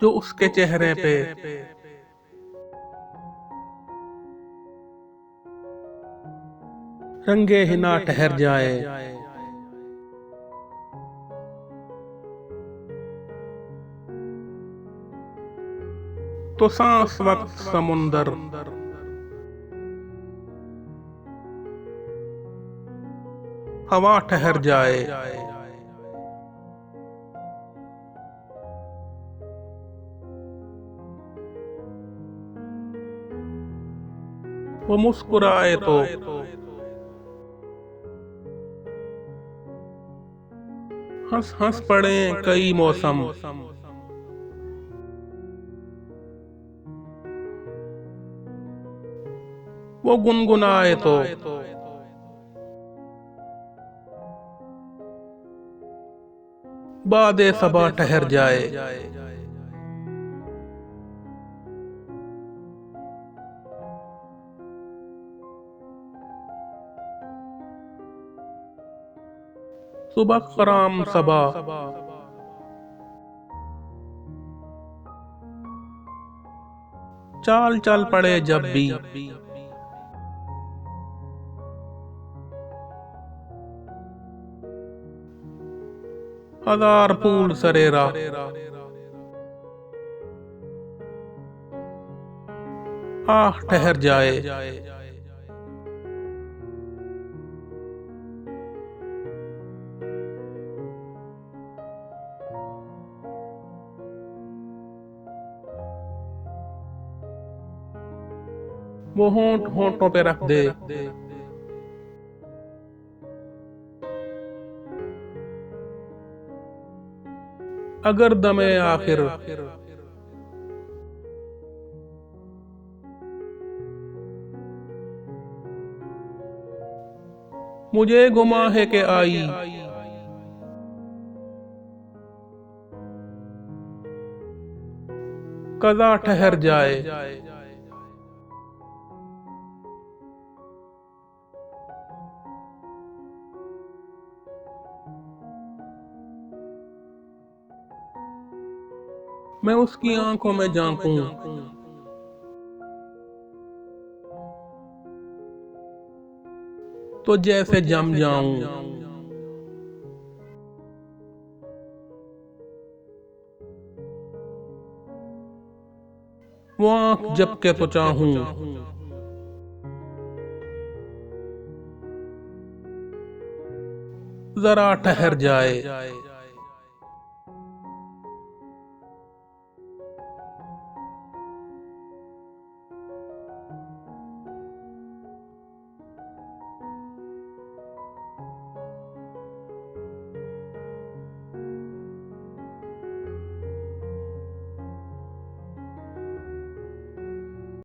जो उसके चेहरे पे रंगे ही ना ठहर जाए। तो सांस वक्त समुंदर हवा ठहर जाए। वो मुस्कुराए तो हंस हंस पड़े कई मौसम। वो गुनगुनाए तो बादे सबा ठहर जाए। सुबह खराम सबा चाल चल पड़े जब भी हजार फूल सरेरा। आह ठहर जाए। वो होंठ होंठों पे रख दे अगर दमे आखिर। मुझे गुमा है कि आई कज़ा ठहर जाए। मैं उसकी आंखों में झांकूं तो जैसे जम जाऊं। वो आंख झपके तो चाहूं जरा ठहर जाए।